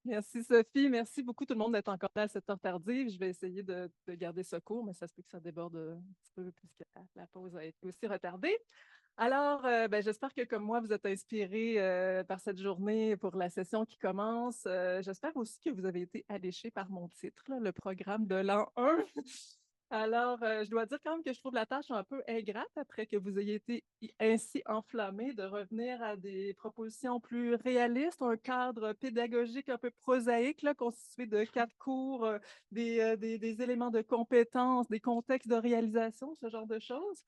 Merci Sophie, merci beaucoup tout le monde d'être encore là à cette heure tardive. Je vais essayer de garder ce cours, mais ça se peut que ça déborde un petit peu puisque la pause a été aussi retardée. Alors, ben, j'espère que comme moi, vous êtes inspirés par cette journée pour la session qui commence. J'espère aussi que vous avez été alléchés par mon titre, là, le programme de l'an 1. Alors, je dois dire quand même que je trouve la tâche un peu ingrate après que vous ayez été ainsi enflammés de revenir à des propositions plus réalistes, un cadre pédagogique un peu prosaïque, là, constitué de 4 cours, des éléments de compétences, des contextes de réalisation, ce genre de choses.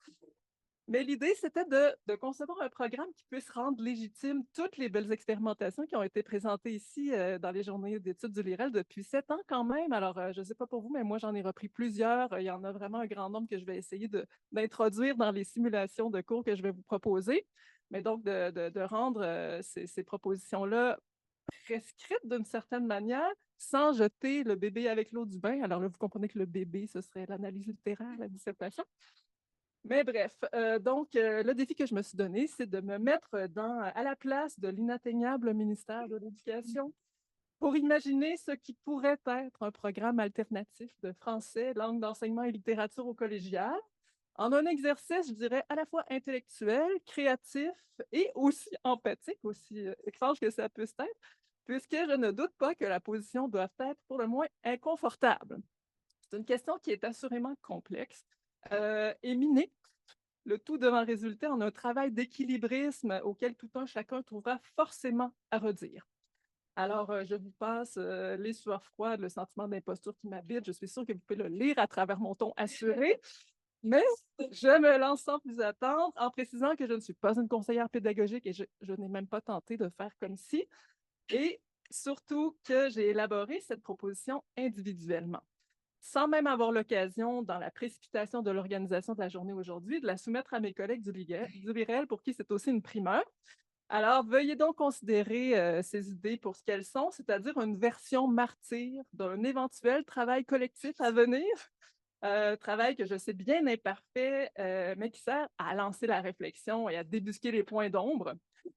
Mais l'idée, c'était de concevoir un programme qui puisse rendre légitime toutes les belles expérimentations qui ont été présentées ici dans les journées d'études du LIREL depuis 7 ans quand même. Alors, je ne sais pas pour vous, mais moi, j'en ai repris plusieurs. Il y en a vraiment un grand nombre que je vais essayer d'introduire dans les simulations de cours que je vais vous proposer. Mais donc, de rendre ces propositions-là prescrites d'une certaine manière, sans jeter le bébé avec l'eau du bain. Alors là, vous comprenez que le bébé, ce serait l'analyse littéraire, la dissertation. Mais bref, le défi que je me suis donné, c'est de me mettre à la place de l'inatteignable ministère de l'Éducation pour imaginer ce qui pourrait être un programme alternatif de français, langue d'enseignement et littérature au collégial, en un exercice, je dirais, à la fois intellectuel, créatif et aussi empathique, aussi étrange que ça puisse être, puisque je ne doute pas que la position doit être pour le moins inconfortable. C'est une question qui est assurément complexe et minée, le tout devant résulter en un travail d'équilibrisme auquel tout un chacun trouvera forcément à redire. Alors, je vous passe les sueurs froides, le sentiment d'imposture qui m'habite. Je suis sûre que vous pouvez le lire à travers mon ton assuré, mais je me lance sans plus attendre en précisant que je ne suis pas une conseillère pédagogique et je n'ai même pas tenté de faire comme si, et surtout que j'ai élaboré cette proposition individuellement sans même avoir l'occasion, dans la précipitation de l'organisation de la journée aujourd'hui, de la soumettre à mes collègues du LIREL pour qui c'est aussi une primeur. Alors, veuillez donc considérer ces idées pour ce qu'elles sont, c'est-à-dire une version martyre d'un éventuel travail collectif à venir, travail que je sais bien imparfait, mais qui sert à lancer la réflexion et à débusquer les points d'ombre.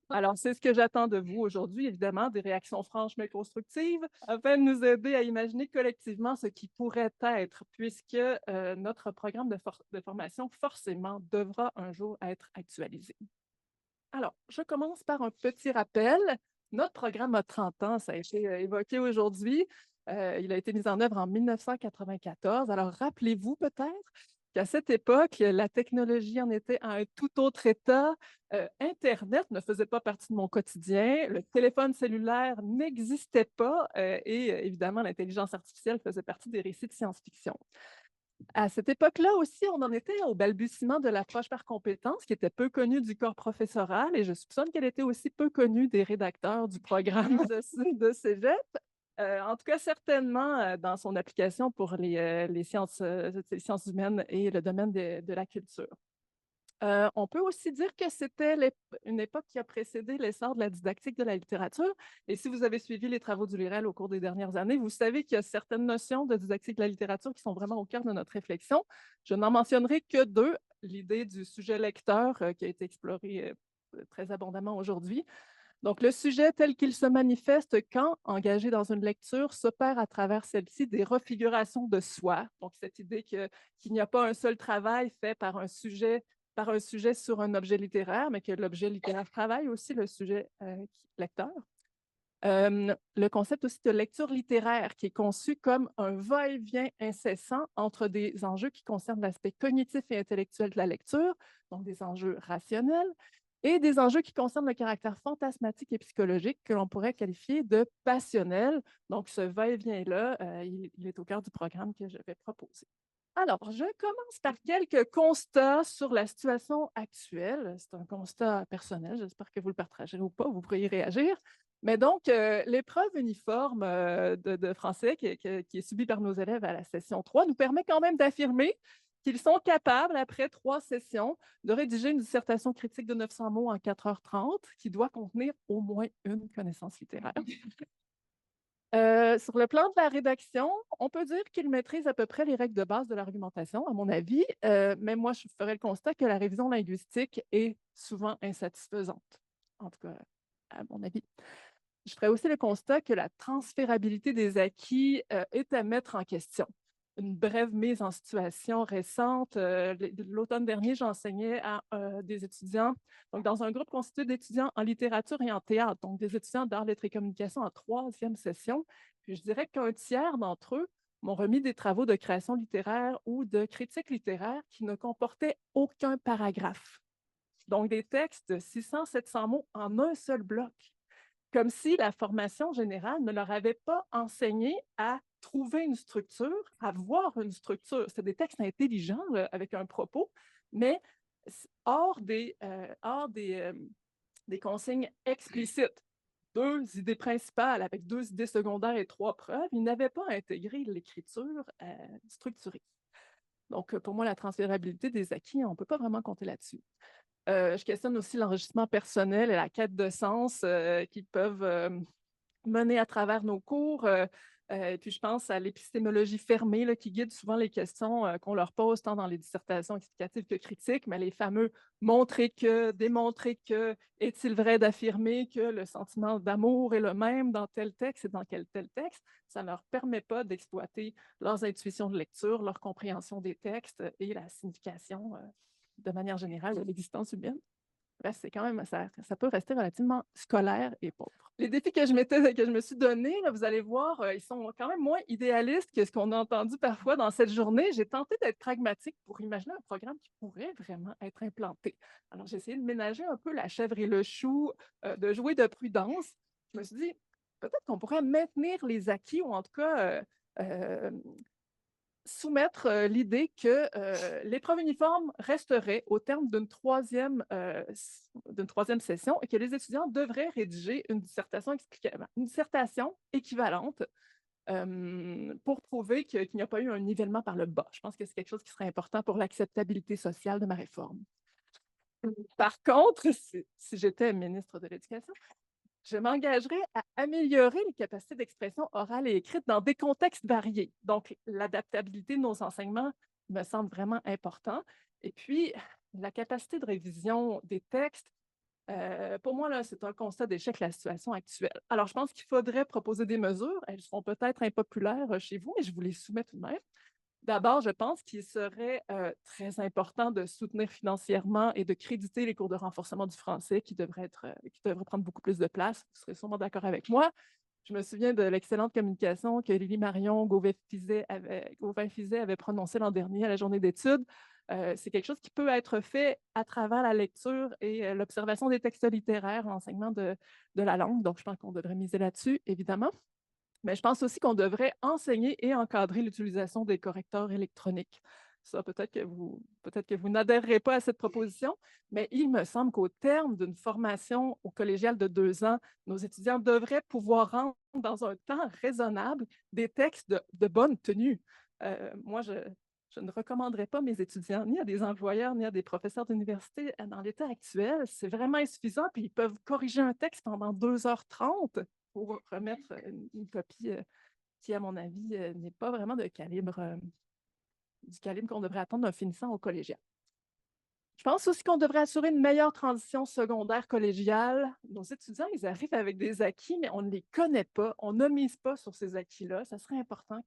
Alors, c'est ce que j'attends de vous aujourd'hui, évidemment, des réactions franches mais constructives, afin de nous aider à imaginer collectivement ce qui pourrait être, puisque notre programme de formation, forcément, devra un jour être actualisé. Alors, je commence par un petit rappel. Notre programme a 30 ans, ça a été évoqué aujourd'hui. Il a été mis en œuvre en 1994. Alors, rappelez-vous peut-être qu'à cette époque, la technologie en était à un tout autre état. Internet ne faisait pas partie de mon quotidien. Le téléphone cellulaire n'existait pas. Et évidemment, l'intelligence artificielle faisait partie des récits de science-fiction. À cette époque-là aussi, on en était au balbutiement de l'approche par compétences, qui était peu connue du corps professoral, et je soupçonne qu'elle était aussi peu connue des rédacteurs du programme de Cégep. En tout cas, certainement dans son application pour les sciences humaines et le domaine de la culture. On peut aussi dire que c'était une époque qui a précédé l'essor de la didactique de la littérature. Et si vous avez suivi les travaux du LIREL au cours des dernières années, vous savez qu'il y a certaines notions de didactique de la littérature qui sont vraiment au cœur de notre réflexion. Je n'en mentionnerai que deux. L'idée du sujet lecteur qui a été explorée très abondamment aujourd'hui. Donc, le sujet tel qu'il se manifeste quand, engagé dans une lecture, s'opère à travers celle-ci des refigurations de soi. Donc, cette idée qu'il n'y a pas un seul travail fait par un sujet sur un objet littéraire, mais que l'objet littéraire travaille aussi le sujet lecteur. Le concept aussi de lecture littéraire qui est conçu comme un va-et-vient incessant entre des enjeux qui concernent l'aspect cognitif et intellectuel de la lecture, donc des enjeux rationnels, et des enjeux qui concernent le caractère fantasmatique et psychologique que l'on pourrait qualifier de passionnel. Donc, ce va-et-vient-là, il est au cœur du programme que je vais proposer. Alors, je commence par quelques constats sur la situation actuelle. C'est un constat personnel, j'espère que vous le partagerez ou pas, vous pourriez réagir. Mais donc, l'épreuve uniforme de français qui est subie par nos élèves à la session 3 nous permet quand même d'affirmer qu'ils sont capables, après 3 sessions, de rédiger une dissertation critique de 900 mots en 4h30 qui doit contenir au moins une connaissance littéraire. Sur le plan de la rédaction, on peut dire qu'ils maîtrisent à peu près les règles de base de l'argumentation, à mon avis, mais moi, je ferais le constat que la révision linguistique est souvent insatisfaisante, en tout cas, à mon avis. Je ferais aussi le constat que la transférabilité des acquis est à mettre en question. Une brève mise en situation récente. L'automne dernier, j'enseignais à des étudiants, donc dans un groupe constitué d'étudiants en littérature et en théâtre, donc des étudiants d'art, lettres et communication en troisième session. Puis je dirais qu'un tiers d'entre eux m'ont remis des travaux de création littéraire ou de critique littéraire qui ne comportaient aucun paragraphe. Donc des textes de 600-700 mots en un seul bloc, comme si la formation générale ne leur avait pas enseigné à trouver une structure, à voir une structure. C'est des textes intelligents avec un propos, mais hors des consignes explicites. Deux idées principales avec deux idées secondaires et trois preuves, ils n'avaient pas intégré l'écriture structurée. Donc, pour moi, la transférabilité des acquis, on ne peut pas vraiment compter là-dessus. Je questionne aussi l'enrichissement personnel et la quête de sens qui peuvent mener à travers nos cours. Puis je pense à l'épistémologie fermée là, qui guide souvent les questions qu'on leur pose tant dans les dissertations explicatives que critiques, mais les fameux montrer que, démontrer que, est-il vrai d'affirmer que le sentiment d'amour est le même dans tel texte et dans tel texte, ça ne leur permet pas d'exploiter leurs intuitions de lecture, leur compréhension des textes et la signification de manière générale de l'existence humaine. Bref, c'est quand même, ça peut rester relativement scolaire et pauvre. Les défis que je me suis donnés, là, vous allez voir, ils sont quand même moins idéalistes que ce qu'on a entendu parfois dans cette journée. J'ai tenté d'être pragmatique pour imaginer un programme qui pourrait vraiment être implanté. Alors, j'ai essayé de ménager un peu la chèvre et le chou, de jouer de prudence. Je me suis dit, peut-être qu'on pourrait maintenir les acquis ou en tout cas soumettre l'idée que l'épreuve uniforme resterait au terme d'une troisième session et que les étudiants devraient rédiger une dissertation équivalente pour prouver qu'il n'y a pas eu un nivellement par le bas. Je pense que c'est quelque chose qui serait important pour l'acceptabilité sociale de ma réforme. Par contre, si j'étais ministre de l'Éducation, je m'engagerai à améliorer les capacités d'expression orale et écrite dans des contextes variés. Donc, l'adaptabilité de nos enseignements me semble vraiment important. Et puis, la capacité de révision des textes, pour moi, là, c'est un constat d'échec de la situation actuelle. Alors, je pense qu'il faudrait proposer des mesures. Elles seront peut-être impopulaires chez vous, mais je vous les soumets tout de même. D'abord, je pense qu'il serait très important de soutenir financièrement et de créditer les cours de renforcement du français qui devraient prendre beaucoup plus de place. Vous serez sûrement d'accord avec moi. Je me souviens de l'excellente communication que Lily Marion Gauvin-Fizet avait prononcée l'an dernier à la journée d'études. C'est quelque chose qui peut être fait à travers la lecture et l'observation des textes littéraires, l'enseignement de la langue. Donc, je pense qu'on devrait miser là-dessus, évidemment. Mais je pense aussi qu'on devrait enseigner et encadrer l'utilisation des correcteurs électroniques. Ça, peut-être que vous n'adhérerez pas à cette proposition, mais il me semble qu'au terme d'une formation au collégial de 2 ans, nos étudiants devraient pouvoir rendre dans un temps raisonnable des textes de bonne tenue. Moi, je ne recommanderais pas mes étudiants ni à des employeurs ni à des professeurs d'université dans l'état actuel. C'est vraiment insuffisant, puis ils peuvent corriger un texte pendant 2h30 pour remettre une copie qui, à mon avis, n'est pas vraiment du calibre qu'on devrait attendre d'un finissant au collégial. Je pense aussi qu'on devrait assurer une meilleure transition secondaire collégiale. Nos étudiants, ils arrivent avec des acquis, mais on ne les connaît pas, on ne mise pas sur ces acquis-là. Ça serait important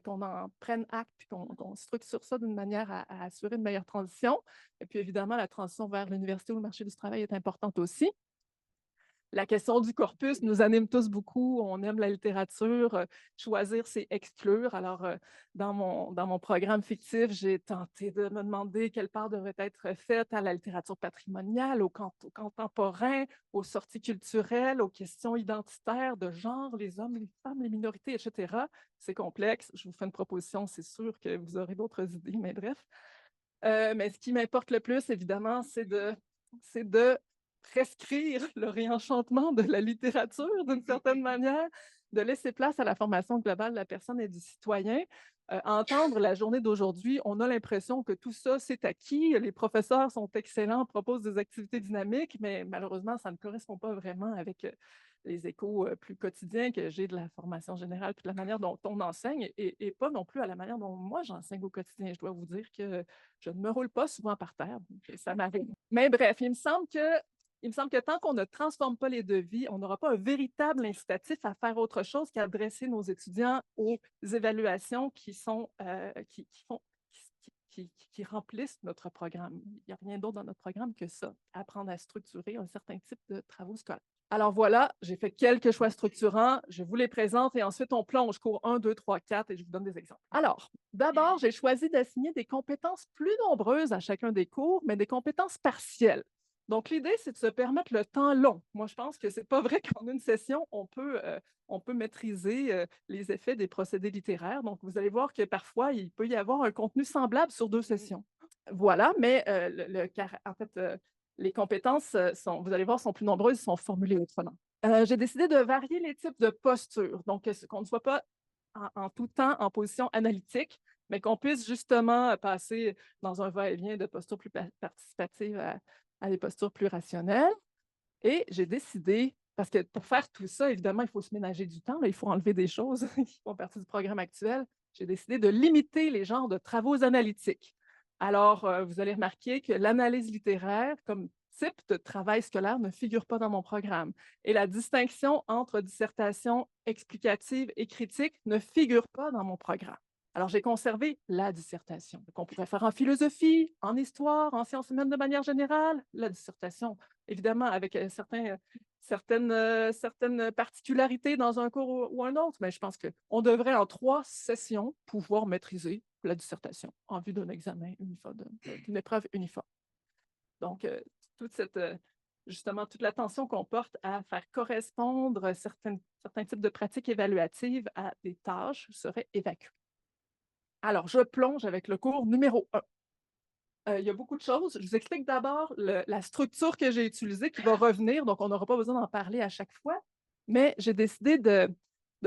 qu'on en prenne acte et qu'on structure ça d'une manière à assurer une meilleure transition. Et puis évidemment, la transition vers l'université ou le marché du travail est importante aussi. La question du corpus nous anime tous beaucoup. On aime la littérature. Choisir, c'est exclure. Alors, dans mon programme fictif, j'ai tenté de me demander quelle part devrait être faite à la littérature patrimoniale, au contemporain, aux sorties culturelles, aux questions identitaires de genre, les hommes, les femmes, les minorités, etc. C'est complexe. Je vous fais une proposition. C'est sûr que vous aurez d'autres idées, mais bref. Mais ce qui m'importe le plus, évidemment, c'est de prescrire le réenchantement de la littérature d'une certaine manière, de laisser place à la formation globale de la personne et du citoyen. Entendre la journée d'aujourd'hui, on a l'impression que tout ça, c'est acquis. Les professeurs sont excellents, proposent des activités dynamiques, mais malheureusement, ça ne correspond pas vraiment avec les échos plus quotidiens que j'ai de la formation générale, puis de la manière dont on enseigne, et pas non plus à la manière dont moi j'enseigne au quotidien. Je dois vous dire que je ne me roule pas souvent par terre, donc ça m'arrive. Mais bref, il me semble que il me semble que tant qu'on ne transforme pas les devis, on n'aura pas un véritable incitatif à faire autre chose qu'adresser nos étudiants aux évaluations qui remplissent notre programme. Il n'y a rien d'autre dans notre programme que ça, apprendre à structurer un certain type de travaux scolaires. Alors voilà, j'ai fait quelques choix structurants, je vous les présente et ensuite on plonge cours 1, 2, 3, 4 et je vous donne des exemples. Alors, d'abord, j'ai choisi d'assigner des compétences plus nombreuses à chacun des cours, mais des compétences partielles. Donc, l'idée, c'est de se permettre le temps long. Moi, je pense que ce n'est pas vrai qu'en une session, on peut maîtriser les effets des procédés littéraires. Donc, vous allez voir que parfois, il peut y avoir un contenu semblable sur 2 sessions. Voilà, mais en fait, les compétences, vous allez voir, sont plus nombreuses, sont formulées autrement. J'ai décidé de varier les types de postures, donc qu'on ne soit pas en tout temps en position analytique, mais qu'on puisse justement passer dans un va-et-vient de postures plus participatives à des postures plus rationnelles. Et j'ai décidé, parce que pour faire tout ça, évidemment, il faut se ménager du temps, là, il faut enlever des choses qui font partie du programme actuel. J'ai décidé de limiter les genres de travaux analytiques. Alors, vous allez remarquer que l'analyse littéraire, comme type de travail scolaire, ne figure pas dans mon programme. Et la distinction entre dissertation explicative et critique ne figure pas dans mon programme. Alors, j'ai conservé la dissertation, qu'on pourrait faire en philosophie, en histoire, en sciences humaines de manière générale. La dissertation, évidemment, avec certaines particularités dans un cours ou un autre, mais je pense qu'on devrait, en 3 sessions, pouvoir maîtriser la dissertation en vue d'un examen uniforme, d'une épreuve uniforme. Donc, justement, toute l'attention qu'on porte à faire correspondre certains types de pratiques évaluatives à des tâches serait évacuée. Alors, je plonge avec le cours numéro 1. Il y a beaucoup de choses. Je vous explique d'abord la structure que j'ai utilisée qui va revenir, donc on n'aura pas besoin d'en parler à chaque fois, mais j'ai décidé de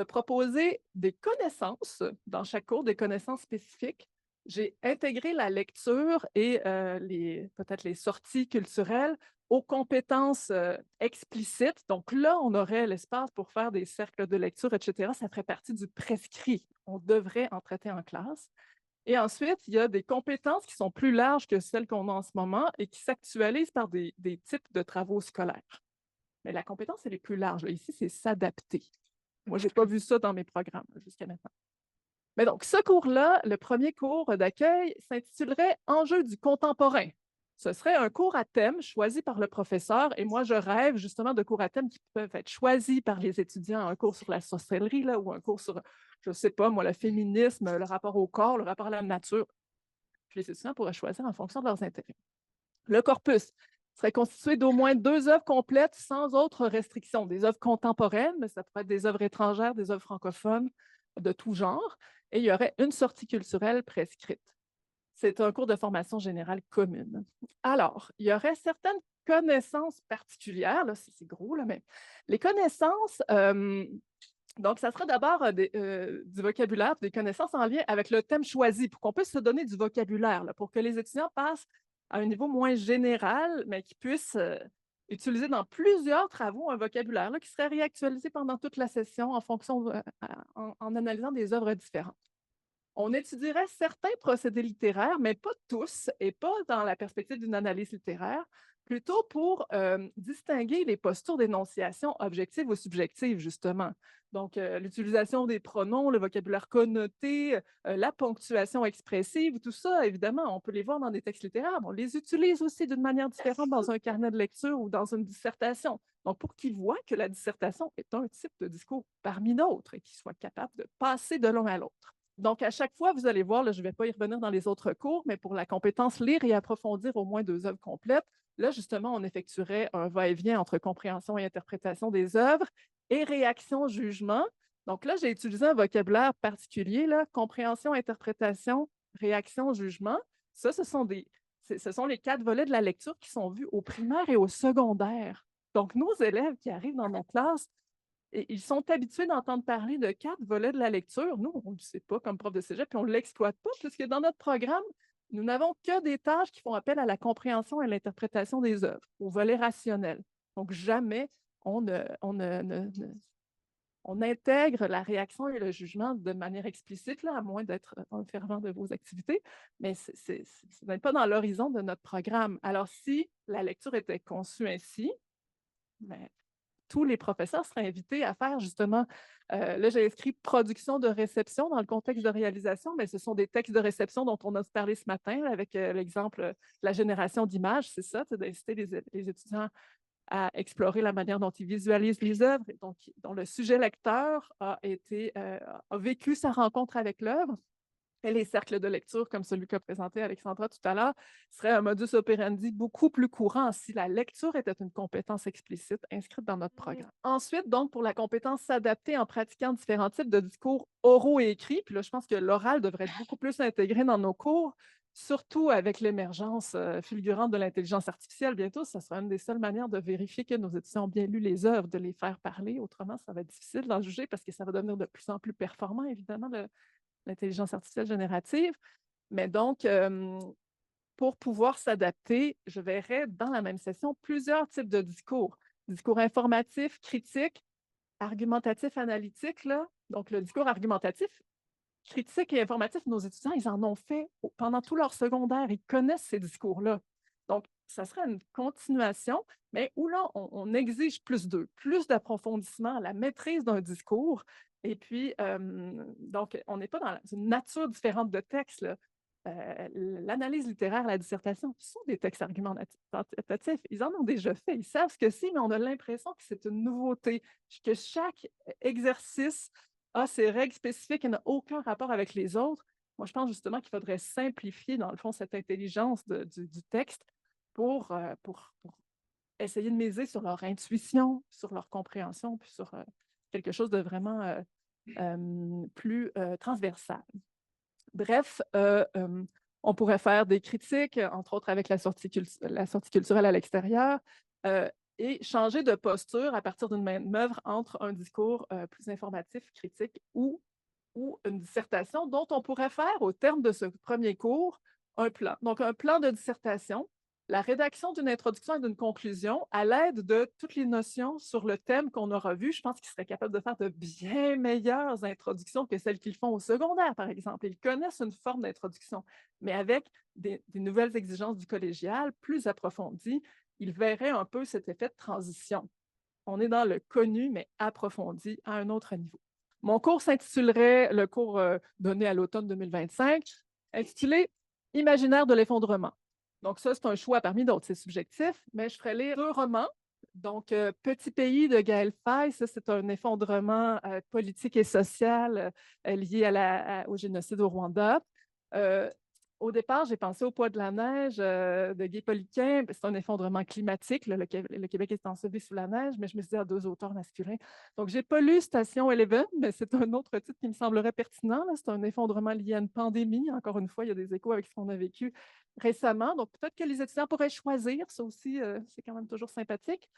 proposer des connaissances dans chaque cours, des connaissances spécifiques. J'ai intégré la lecture et peut-être les sorties culturelles aux compétences explicites. Donc là, on aurait l'espace pour faire des cercles de lecture, etc. Ça ferait partie du prescrit. On devrait en traiter en classe. Et ensuite, il y a des compétences qui sont plus larges que celles qu'on a en ce moment et qui s'actualisent par des types de travaux scolaires. Mais la compétence, elle est plus large. Là. Ici, c'est s'adapter. Moi, je n'ai pas vu ça dans mes programmes jusqu'à maintenant. Mais donc, ce cours-là, le premier cours d'accueil, s'intitulerait Enjeux du contemporain. Ce serait un cours à thème choisi par le professeur et moi, je rêve justement de cours à thème qui peuvent être choisis par les étudiants, un cours sur la sorcellerie là, ou un cours sur, je ne sais pas, moi, le féminisme, le rapport au corps, le rapport à la nature. Puis les étudiants pourraient choisir en fonction de leurs intérêts. Le corpus serait constitué d'au moins 2 œuvres complètes sans autres restrictions. Des œuvres contemporaines, mais ça pourrait être des œuvres étrangères, des œuvres francophones, de tout genre. Et il y aurait une sortie culturelle prescrite. C'est un cours de formation générale commune. Alors, il y aurait certaines connaissances particulières, là, c'est gros, là, mais les connaissances, donc ça serait d'abord du vocabulaire, des connaissances en lien avec le thème choisi, pour qu'on puisse se donner du vocabulaire, là, pour que les étudiants passent à un niveau moins général, mais qu'ils puissent utiliser dans plusieurs travaux un vocabulaire là, qui serait réactualisé pendant toute la session en fonction en analysant des œuvres différentes. On étudierait certains procédés littéraires, mais pas tous, et pas dans la perspective d'une analyse littéraire, plutôt pour distinguer les postures d'énonciation objectives ou subjectives, justement. Donc, l'utilisation des pronoms, le vocabulaire connoté, la ponctuation expressive, tout ça, évidemment, on peut les voir dans des textes littéraires, mais on les utilise aussi d'une manière différente dans un carnet de lecture ou dans une dissertation. Donc, pour qu'ils voient que la dissertation est un type de discours parmi d'autres et qu'ils soient capables de passer de l'un à l'autre. Donc, à chaque fois, vous allez voir, là, je ne vais pas y revenir dans les autres cours, mais pour la compétence lire et approfondir au moins 2 œuvres complètes, là, justement, on effectuerait un va-et-vient entre compréhension et interprétation des œuvres et réaction-jugement. Donc là, j'ai utilisé un vocabulaire particulier, là, compréhension, interprétation, réaction, jugement. Ça, ce sont les 4 volets de la lecture qui sont vus au primaire et au secondaire. Donc, nos élèves qui arrivent dans nos classes, ils sont habitués d'entendre parler de 4 volets de la lecture. Nous, on ne le sait pas comme prof de cégep, puis on ne l'exploite pas, puisque dans notre programme, nous n'avons que des tâches qui font appel à la compréhension et à l'interprétation des œuvres, au volet rationnel. Donc, jamais on ne On intègre la réaction et le jugement de manière explicite, là, à moins d'être dans le fervent de vos activités, mais ce n'est pas dans l'horizon de notre programme. Alors, si la lecture était conçue ainsi, ben, tous les professeurs seraient invités à faire justement, là j'ai écrit production de réception dans le contexte de réalisation, mais ce sont des textes de réception dont on a parlé ce matin avec l'exemple de la génération d'images, c'est ça, c'est d'inciter les étudiants à explorer la manière dont ils visualisent les œuvres, et donc dont le sujet lecteur a vécu sa rencontre avec l'œuvre. Et les cercles de lecture, comme celui qu'a présenté Alexandra tout à l'heure, seraient un modus operandi beaucoup plus courant si la lecture était une compétence explicite inscrite dans notre programme. Ensuite, donc, pour la compétence s'adapter en pratiquant différents types de discours oraux et écrits, puis là, je pense que l'oral devrait être beaucoup plus intégré dans nos cours, surtout avec l'émergence fulgurante de l'intelligence artificielle. Bientôt, ça sera une des seules manières de vérifier que nos étudiants ont bien lu les œuvres, de les faire parler. Autrement, ça va être difficile d'en juger parce que ça va devenir de plus en plus performant, évidemment, l'intelligence artificielle générative. Mais donc, pour pouvoir s'adapter, je verrais dans la même session plusieurs types de discours. Discours informatif, critique, argumentatif, analytique. Là. Donc, le discours argumentatif, critique et informatif, nos étudiants, ils en ont fait pendant tout leur secondaire. Ils connaissent ces discours-là. Donc, ça serait une continuation, mais où là, on exige plus d'eux, plus d'approfondissement, la maîtrise d'un discours. Et puis, donc, on n'est pas dans une nature différente de texte. L'analyse littéraire, la dissertation, ce sont des textes argumentatifs. Ils en ont déjà fait, ils savent ce que c'est, mais on a l'impression que c'est une nouveauté, que chaque exercice a ses règles spécifiques et n'a aucun rapport avec les autres. Moi, je pense justement qu'il faudrait simplifier, dans le fond, cette intelligence du texte pour essayer de miser sur leur intuition, sur leur compréhension, puis sur quelque chose de vraiment plus transversal. Bref, on pourrait faire des critiques, entre autres avec la sortie culturelle à l'extérieur, et changer de posture à partir d'une même œuvre entre un discours plus informatif, critique ou une dissertation dont on pourrait faire, au terme de ce premier cours, un plan. Donc, un plan de dissertation, la rédaction d'une introduction et d'une conclusion à l'aide de toutes les notions sur le thème qu'on aura vu. Je pense qu'ils seraient capables de faire de bien meilleures introductions que celles qu'ils font au secondaire, par exemple. Ils connaissent une forme d'introduction, mais avec des nouvelles exigences du collégial plus approfondies, ils verraient un peu cet effet de transition. On est dans le connu, mais approfondi à un autre niveau. Mon cours s'intitulerait, le cours donné à l'automne 2025, intitulé « Imaginaire de l'effondrement ». Donc ça, c'est un choix parmi d'autres, c'est subjectif, mais je ferai lire 2 romans. Donc, Petit pays de Gaël Faye, ça, c'est un effondrement politique et social lié au génocide au Rwanda. Au départ, j'ai pensé au Poids de la neige de Guy Poliquin. C'est un effondrement climatique. Là, le Québec est enseveli sous la neige, mais je me suis dit à 2 auteurs masculins. Donc, j'ai pas lu Station Eleven, mais c'est un autre titre qui me semblerait pertinent. C'est un effondrement lié à une pandémie. Encore une fois, il y a des échos avec ce qu'on a vécu récemment. Donc, peut-être que les étudiants pourraient choisir. Ça aussi, c'est quand même toujours sympathique.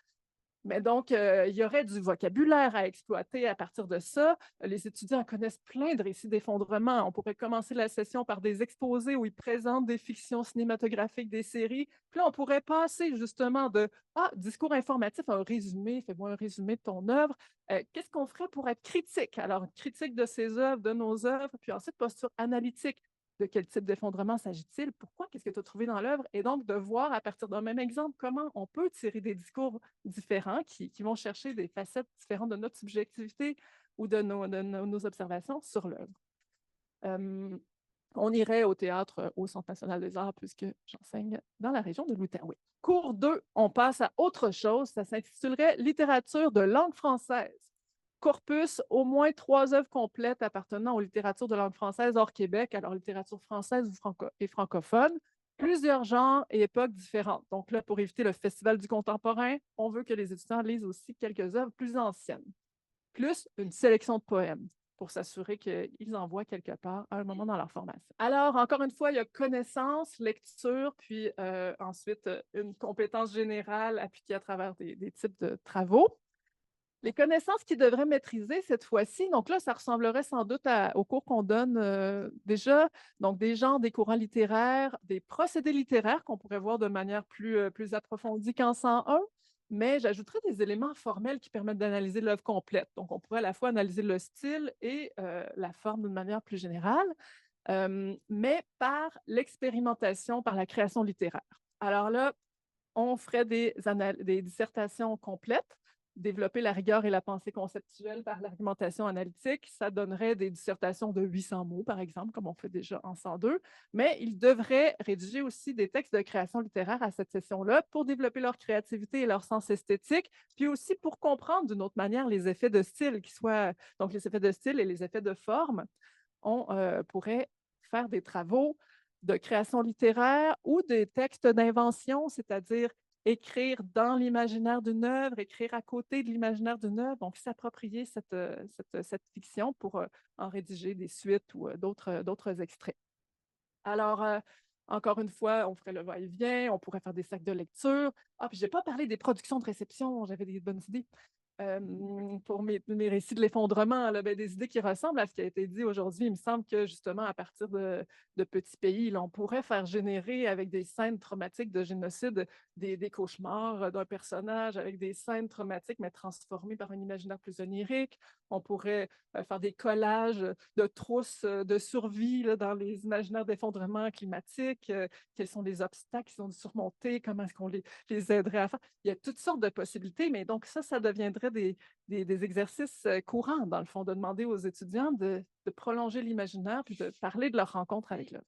Mais donc, il y aurait du vocabulaire à exploiter à partir de ça. Les étudiants connaissent plein de récits d'effondrement. On pourrait commencer la session par des exposés où ils présentent des fictions cinématographiques, des séries. Puis là, on pourrait passer justement de discours informatif, un résumé, fais-moi un résumé de ton œuvre. Qu'est-ce qu'on ferait pour être critique? Alors, critique de ces œuvres, de nos œuvres, puis ensuite posture analytique. De quel type d'effondrement s'agit-il? Pourquoi? Qu'est-ce que tu as trouvé dans l'œuvre? Et donc, de voir à partir d'un même exemple comment on peut tirer des discours différents qui vont chercher des facettes différentes de notre subjectivité ou de nos observations sur l'œuvre. On irait au théâtre au Centre national des arts puisque j'enseigne dans la région de l'Outaouais. Cours 2, on passe à autre chose. Ça s'intitulerait « Littérature de langue française ». Corpus, au moins 3 œuvres complètes appartenant aux littératures de langue française hors Québec, alors littérature française et francophone, plusieurs genres et époques différentes. Donc là, pour éviter le Festival du contemporain, on veut que les étudiants lisent aussi quelques œuvres plus anciennes, plus une sélection de poèmes pour s'assurer qu'ils en voient quelque part à un moment dans leur formation. Alors, encore une fois, il y a connaissance, lecture, puis ensuite une compétence générale appliquée à travers des types de travaux. Les connaissances qu'ils devraient maîtriser cette fois-ci, donc là, ça ressemblerait sans doute au cours qu'on donne déjà, donc des genres, des courants littéraires, des procédés littéraires qu'on pourrait voir de manière plus approfondie qu'en 101, mais j'ajouterais des éléments formels qui permettent d'analyser l'œuvre complète. Donc, on pourrait à la fois analyser le style et la forme d'une manière plus générale, mais par l'expérimentation, par la création littéraire. Alors là, on ferait des dissertations complètes, développer la rigueur et la pensée conceptuelle par l'argumentation analytique. Ça donnerait des dissertations de 800 mots, par exemple, comme on fait déjà en 102. Mais ils devraient rédiger aussi des textes de création littéraire à cette session-là pour développer leur créativité et leur sens esthétique, puis aussi pour comprendre d'une autre manière les effets de style, donc les effets de style et les effets de forme. On pourrait faire des travaux de création littéraire ou des textes d'invention, c'est-à-dire écrire dans l'imaginaire d'une œuvre, écrire à côté de l'imaginaire d'une œuvre, donc s'approprier cette fiction pour en rédiger des suites ou d'autres extraits. Alors, encore une fois, on ferait le va-et-vient, on pourrait faire des sacs de lecture. Ah, puis je n'ai pas parlé des productions de réception, j'avais des bonnes idées. Pour mes récits de l'effondrement, ben, des idées qui ressemblent à ce qui a été dit aujourd'hui. Il me semble que justement, à partir de petits pays, là, on pourrait faire générer avec des scènes traumatiques de génocide des cauchemars d'un personnage, avec des scènes traumatiques, mais transformées par un imaginaire plus onirique. On pourrait faire des collages de trousses de survie là, dans les imaginaires d'effondrement climatique. Quels sont les obstacles qu'ils ont dû surmonter? Comment est-ce qu'on les aiderait à faire? Il y a toutes sortes de possibilités, mais donc ça deviendrait des exercices courants, dans le fond, de demander aux étudiants de prolonger l'imaginaire puis de parler de leur rencontre avec l'œuvre.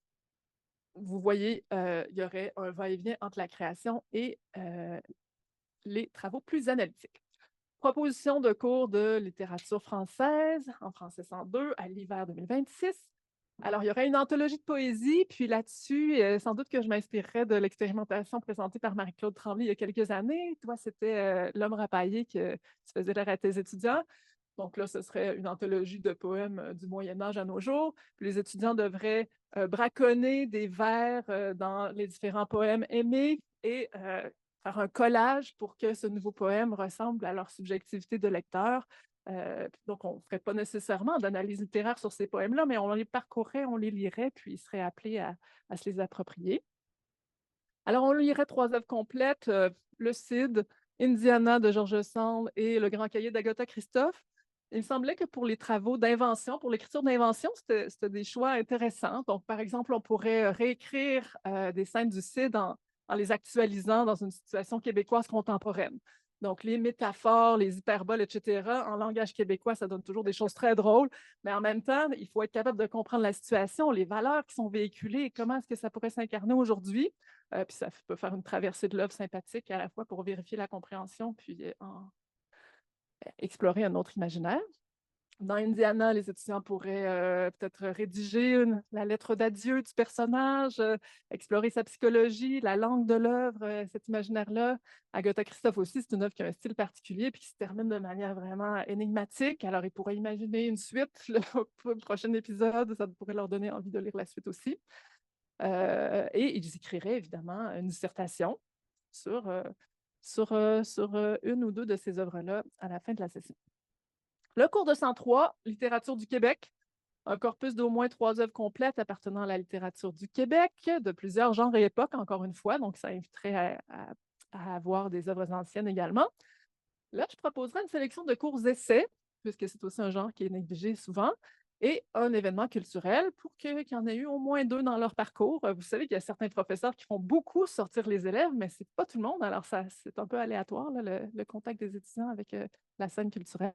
Vous voyez, il y aurait un va-et-vient entre la création et les travaux plus analytiques. Proposition de cours de littérature française, en français 102, à l'hiver 2026. Alors, il y aurait une anthologie de poésie, puis là-dessus, sans doute que je m'inspirerais de l'expérimentation présentée par Marie-Claude Tremblay il y a quelques années. Toi, c'était L'homme rapaillé que tu faisais lire à tes étudiants. Donc là, ce serait une anthologie de poèmes du Moyen Âge à nos jours. Puis les étudiants devraient braconner des vers dans les différents poèmes aimés et faire un collage pour que ce nouveau poème ressemble à leur subjectivité de lecteur. Donc, on ne ferait pas nécessairement d'analyse littéraire sur ces poèmes-là, mais on les parcourrait, on les lirait, puis ils seraient appelés à se les approprier. Alors, on lirait 3 œuvres complètes, le Cid, Indiana de George Sand et Le Grand Cahier d'Agatha Christophe. Il me semblait que pour les travaux d'invention, pour l'écriture d'invention, c'était des choix intéressants. Donc, par exemple, on pourrait réécrire des scènes du Cid en les actualisant dans une situation québécoise contemporaine. Donc, les métaphores, les hyperboles, etc., en langage québécois, ça donne toujours des choses très drôles, mais en même temps, il faut être capable de comprendre la situation, les valeurs qui sont véhiculées et comment est-ce que ça pourrait s'incarner aujourd'hui. Puis ça peut faire une traversée de l'œuvre sympathique à la fois pour vérifier la compréhension, puis explorer un autre imaginaire. Dans Indiana, les étudiants pourraient peut-être rédiger la lettre d'adieu du personnage, explorer sa psychologie, la langue de l'œuvre, cet imaginaire-là. Agatha Christophe aussi, c'est une œuvre qui a un style particulier puis qui se termine de manière vraiment énigmatique. Alors, ils pourraient imaginer une suite au prochain épisode. Ça pourrait leur donner envie de lire la suite aussi. Et ils écriraient évidemment une dissertation sur une ou deux de ces œuvres-là à la fin de la session. Le cours de 103, littérature du Québec, un corpus d'au moins 3 œuvres complètes appartenant à la littérature du Québec, de plusieurs genres et époques, encore une fois, donc ça inviterait à avoir des œuvres anciennes également. Là, je proposerai une sélection de cours essais, puisque c'est aussi un genre qui est négligé souvent, et un événement culturel pour qu'il y en ait eu au moins 2 dans leur parcours. Vous savez qu'il y a certains professeurs qui font beaucoup sortir les élèves, mais ce n'est pas tout le monde, alors c'est un peu aléatoire, là, le contact des étudiants avec la scène culturelle.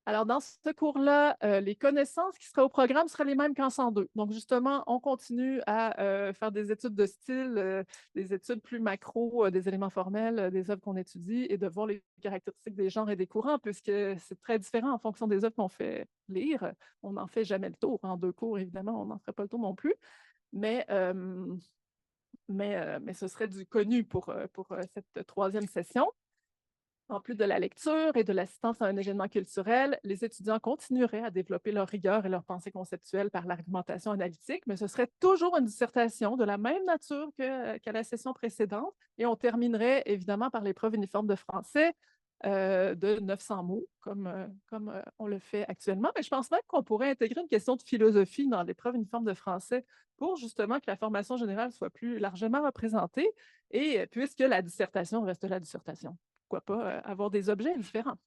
Alors, dans ce cours-là, les connaissances qui seraient au programme seraient les mêmes qu'en 102. Donc, justement, on continue à faire des études de style, des études plus macro, des éléments formels, des œuvres qu'on étudie et de voir les caractéristiques des genres et des courants, puisque c'est très différent en fonction des œuvres qu'on fait lire. On n'en fait jamais le tour. En 2 cours, évidemment, on n'en ferait pas le tour non plus. Mais ce serait du connu pour cette 3e session. En plus de la lecture et de l'assistance à un événement culturel, les étudiants continueraient à développer leur rigueur et leur pensée conceptuelle par l'argumentation analytique, mais ce serait toujours une dissertation de la même nature qu'à la session précédente. Et on terminerait évidemment par l'épreuve uniforme de français, de 900 mots, comme on le fait actuellement. Mais je pense même qu'on pourrait intégrer une question de philosophie dans l'épreuve uniforme de français pour justement que la formation générale soit plus largement représentée et puisque la dissertation reste la dissertation. Pourquoi pas avoir des objets différents?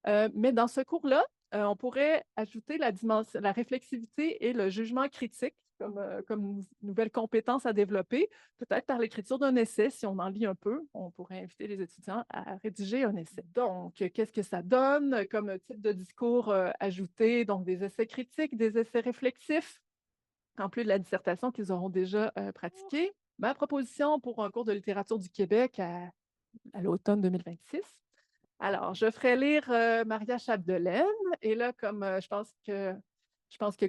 Mais dans ce cours-là, on pourrait ajouter la réflexivité et le jugement critique comme nouvelle compétence à développer, peut-être par l'écriture d'un essai. Si on en lit un peu, on pourrait inviter les étudiants à rédiger un essai. Donc, qu'est-ce que ça donne comme type de discours ajouté? Donc, des essais critiques, des essais réflexifs, en plus de la dissertation qu'ils auront déjà pratiquée. Ma proposition pour un cours de littérature du Québec à l'automne 2026. Alors, je ferai lire Maria Chapdelaine. Et là, comme je pense que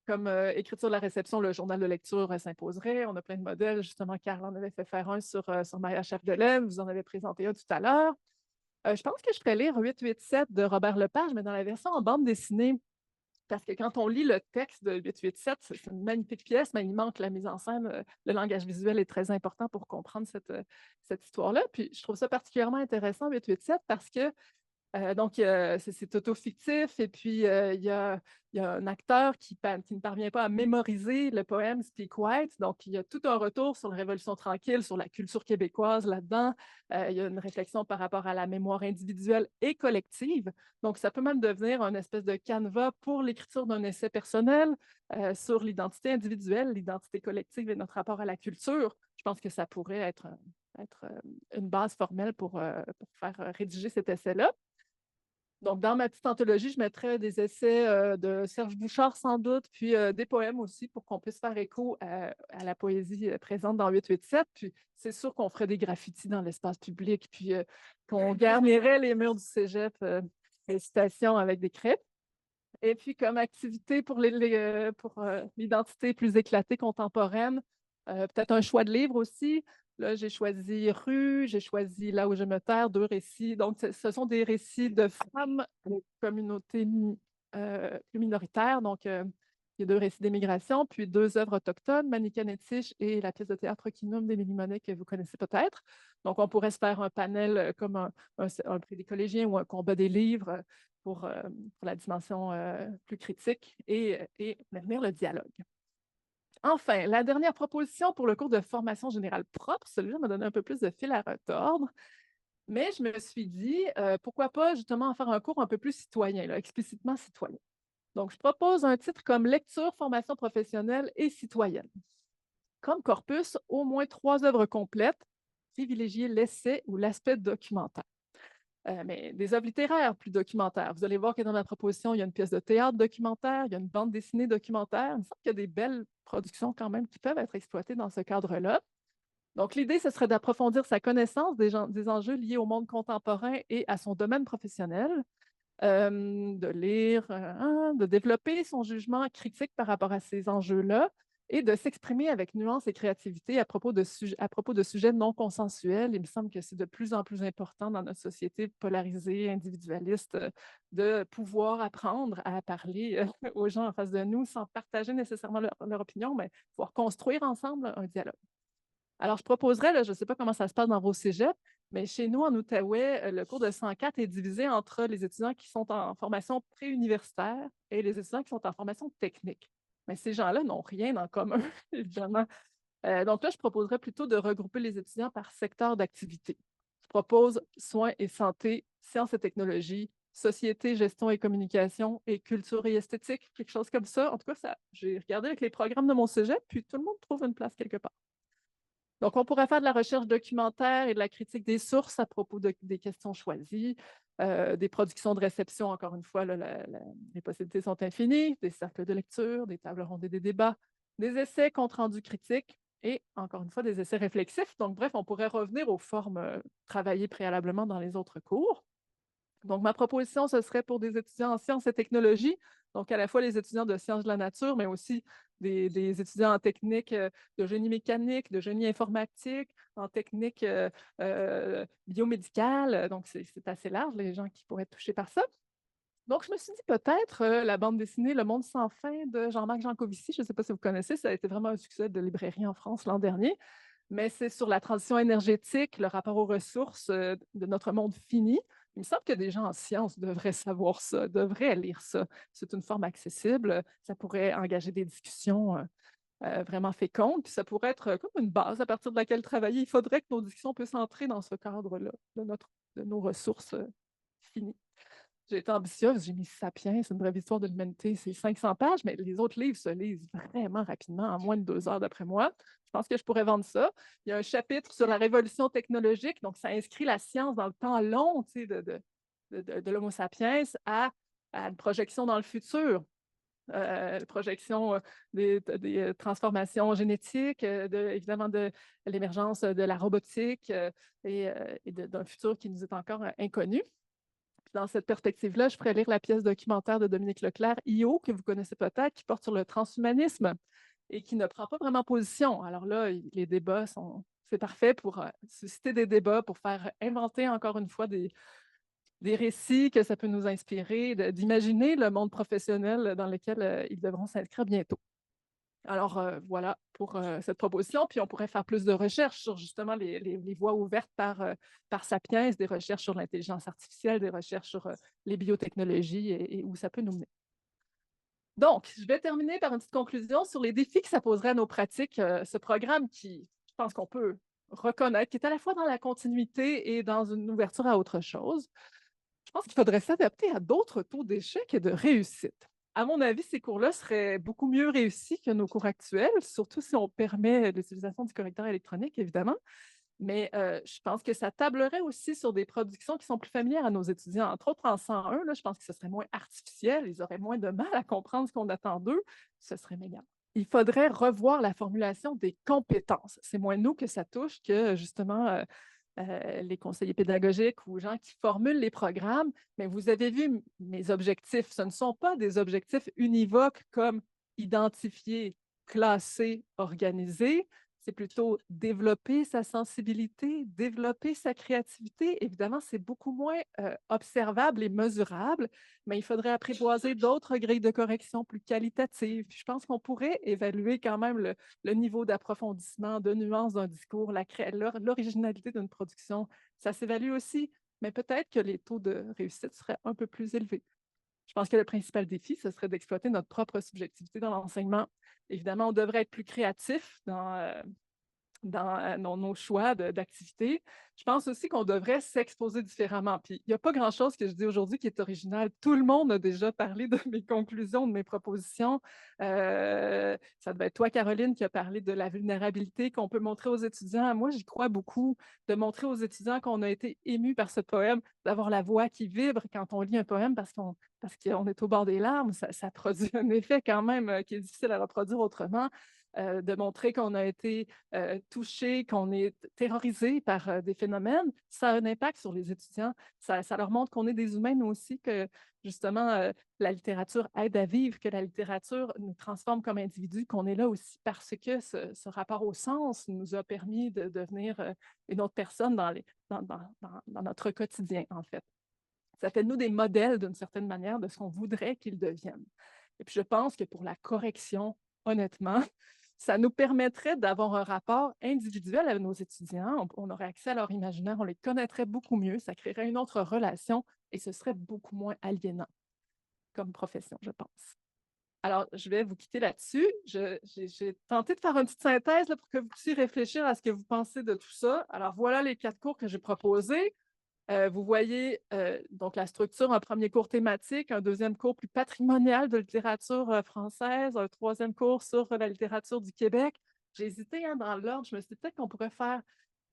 comme écriture de la réception, le journal de lecture s'imposerait. On a plein de modèles. Justement, Carl en avait fait faire un sur Maria Chapdelaine. Vous en avez présenté un tout à l'heure. Je pense que je ferai lire 887 de Robert Lepage, mais dans la version en bande dessinée. Parce que quand on lit le texte de 887, c'est une magnifique pièce, mais il manque la mise en scène. Le langage visuel est très important pour comprendre cette histoire-là. Puis je trouve ça particulièrement intéressant, 887, parce que donc, c'est auto-fictif. Et puis, il y a un acteur qui ne parvient pas à mémoriser le poème Speak White. Donc, il y a tout un retour sur la Révolution tranquille, sur la culture québécoise là-dedans. Il y a une réflexion par rapport à la mémoire individuelle et collective. Donc, ça peut même devenir une espèce de canevas pour l'écriture d'un essai personnel sur l'identité individuelle, l'identité collective et notre rapport à la culture. Je pense que ça pourrait être une base formelle pour faire rédiger cet essai-là. Donc, dans ma petite anthologie, je mettrais des essais de Serge Bouchard, sans doute, puis des poèmes aussi, pour qu'on puisse faire écho à la poésie présente dans 887. Puis, c'est sûr qu'on ferait des graffitis dans l'espace public, puis qu'on garnirait les murs du cégep et citations avec des crêpes. Et puis, comme activité pour l'identité plus éclatée contemporaine, peut-être un choix de livre aussi. Là, j'ai choisi Rue, j'ai choisi Là où je me terre, deux récits. Donc, ce sont des récits de femmes de communautés plus minoritaires. Donc, il y a deux récits d'émigration, puis deux œuvres autochtones, Mannequin et Tiche et la pièce de théâtre Quinum d'Émilie Monet que vous connaissez peut-être. Donc, on pourrait se faire un panel comme un prix des collégiens ou un combat des livres pour la dimension plus critique et maintenir le dialogue. Enfin, la dernière proposition pour le cours de formation générale propre, celui-là m'a donné un peu plus de fil à retordre, mais je me suis dit, pourquoi pas justement en faire un cours un peu plus citoyen, là, explicitement citoyen. Donc, je propose un titre comme Lecture, formation professionnelle et citoyenne. Comme corpus, au moins 3 œuvres complètes, privilégier l'essai ou l'aspect documentaire. Mais des œuvres littéraires plus documentaires. Vous allez voir que dans ma proposition, il y a une pièce de théâtre documentaire, il y a une bande dessinée documentaire. Il me semble qu'il y a des belles productions quand même qui peuvent être exploitées dans ce cadre-là. Donc, l'idée, ce serait d'approfondir sa connaissance des enjeux liés au monde contemporain et à son domaine professionnel, de lire, de développer son jugement critique par rapport à ces enjeux-là et de s'exprimer avec nuance et créativité à propos de sujets non consensuels. Il me semble que c'est de plus en plus important dans notre société polarisée, individualiste, de pouvoir apprendre à parler aux gens en face de nous sans partager nécessairement leur opinion, mais pouvoir construire ensemble un dialogue. Alors, je proposerais, là, je ne sais pas comment ça se passe dans vos cégeps, mais chez nous, en Outaouais, le cours de 104 est divisé entre les étudiants qui sont en formation préuniversitaire et les étudiants qui sont en formation technique. Mais ces gens-là n'ont rien en commun, évidemment. Donc là, je proposerais plutôt de regrouper les étudiants par secteur d'activité. Je propose soins et santé, sciences et technologies, société, gestion et communication et culture et esthétique, quelque chose comme ça. En tout cas, j'ai regardé avec les programmes de mon cégep, puis tout le monde trouve une place quelque part. Donc, on pourrait faire de la recherche documentaire et de la critique des sources à propos des questions choisies, des productions de réception, encore une fois, les possibilités sont infinies, des cercles de lecture, des tables rondes et des débats, des essais, compte rendus critiques et, encore une fois, des essais réflexifs. Donc, bref, on pourrait revenir aux formes travaillées préalablement dans les autres cours. Donc, ma proposition, ce serait pour des étudiants en sciences et technologies, donc à la fois les étudiants de sciences de la nature, mais aussi des étudiants en technique de génie mécanique, de génie informatique, en technique biomédicale. Donc, c'est assez large, les gens qui pourraient être touchés par ça. Donc, je me suis dit peut-être la bande dessinée Le Monde sans fin de Jean-Marc Jancovici. Je ne sais pas si vous connaissez, ça a été vraiment un succès de librairie en France l'an dernier. mais c'est sur la transition énergétique, le rapport aux ressources de notre monde fini. Il me semble que des gens en sciences devraient savoir ça, devraient lire ça. C'est une forme accessible, ça pourrait engager des discussions vraiment fécondes, puis ça pourrait être comme une base à partir de laquelle travailler. Il faudrait que nos discussions puissent entrer dans ce cadre-là, de nos ressources finies. J'ai été ambitieuse, j'ai mis Sapiens, c'est une brève histoire de l'humanité, c'est 500 pages, mais les autres livres se lisent vraiment rapidement, en moins de 2 heures d'après moi. Je pense que je pourrais vendre ça. Il y a un chapitre sur la révolution technologique, donc ça inscrit la science dans le temps long, tu sais, de l'Homo sapiens à une projection dans le futur. Projection des transformations génétiques, évidemment de l'émergence de la robotique et d'un futur qui nous est encore inconnu. Dans cette perspective-là, je pourrais lire la pièce documentaire de Dominique Leclerc, IO, que vous connaissez peut-être, qui porte sur le transhumanisme et qui ne prend pas vraiment position. Alors là, les débats c'est parfait pour susciter des débats, pour faire inventer encore une fois des récits que ça peut nous inspirer, d'imaginer le monde professionnel dans lequel ils devront s'inscrire bientôt. Alors, voilà pour cette proposition. Puis, on pourrait faire plus de recherches sur justement les voies ouvertes par Sapiens, des recherches sur l'intelligence artificielle, des recherches sur les biotechnologies et où ça peut nous mener. Donc, je vais terminer par une petite conclusion sur les défis que ça poserait à nos pratiques. Ce programme qui, je pense qu'on peut reconnaître, qui est à la fois dans la continuité et dans une ouverture à autre chose. Je pense qu'il faudrait s'adapter à d'autres taux d'échec et de réussite. À mon avis, ces cours-là seraient beaucoup mieux réussis que nos cours actuels, surtout si on permet l'utilisation du correcteur électronique, évidemment. Mais je pense que ça tablerait aussi sur des productions qui sont plus familières à nos étudiants. Entre autres, en 101, là, je pense que ce serait moins artificiel, ils auraient moins de mal à comprendre ce qu'on attend d'eux, ce serait meilleur. Il faudrait revoir la formulation des compétences. C'est moins nous que ça touche que justement les conseillers pédagogiques ou gens qui formulent les programmes. Mais vous avez vu mes objectifs. Ce ne sont pas des objectifs univoques comme identifier, classer, organiser. C'est plutôt développer sa sensibilité, développer sa créativité. Évidemment, c'est beaucoup moins observable et mesurable, mais il faudrait apprivoiser d'autres grilles de correction plus qualitatives. Puis je pense qu'on pourrait évaluer quand même le niveau d'approfondissement, de nuance d'un discours, l'originalité d'une production. Ça s'évalue aussi, mais peut-être que les taux de réussite seraient un peu plus élevés. Je pense que le principal défi, ce serait d'exploiter notre propre subjectivité dans l'enseignement. Évidemment, on devrait être plus créatif dans nos choix d'activités. Je pense aussi qu'on devrait s'exposer différemment. Puis, il n'y a pas grand-chose que je dis aujourd'hui qui est original. Tout le monde a déjà parlé de mes conclusions, de mes propositions. Ça devait être toi, Caroline, qui a parlé de la vulnérabilité qu'on peut montrer aux étudiants. Moi, j'y crois beaucoup, de montrer aux étudiants qu'on a été émus par ce poème, d'avoir la voix qui vibre quand on lit un poème parce qu'on est au bord des larmes. Ça produit un effet quand même qui est difficile à reproduire autrement. De montrer qu'on a été touché, qu'on est terrorisé par des phénomènes, ça a un impact sur les étudiants. Ça leur montre qu'on est des humains, nous aussi, que justement, la littérature aide à vivre, que la littérature nous transforme comme individus, qu'on est là aussi parce que ce rapport au sens nous a permis de devenir une autre personne dans notre quotidien, en fait. Ça fait de nous des modèles, d'une certaine manière, de ce qu'on voudrait qu'ils deviennent. Et puis, je pense que pour la correction, honnêtement, ça nous permettrait d'avoir un rapport individuel avec nos étudiants. On aurait accès à leur imaginaire, on les connaîtrait beaucoup mieux, ça créerait une autre relation et ce serait beaucoup moins aliénant comme profession, je pense. Alors, je vais vous quitter là-dessus. J'ai tenté de faire une petite synthèse là, pour que vous puissiez réfléchir à ce que vous pensez de tout ça. Alors, voilà les 4 cours que j'ai proposés. Vous voyez donc la structure, un premier cours thématique, un deuxième cours plus patrimonial de littérature française, un troisième cours sur la littérature du Québec. J'ai hésité dans l'ordre, je me suis dit peut-être qu'on pourrait faire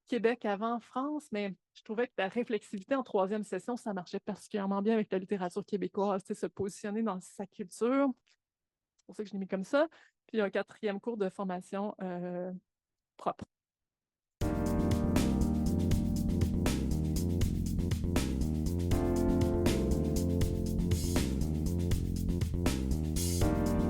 Québec avant France, mais je trouvais que la réflexivité en troisième session, ça marchait particulièrement bien avec la littérature québécoise, se positionner dans sa culture. C'est pour ça que je l'ai mis comme ça. Puis un quatrième cours de formation propre.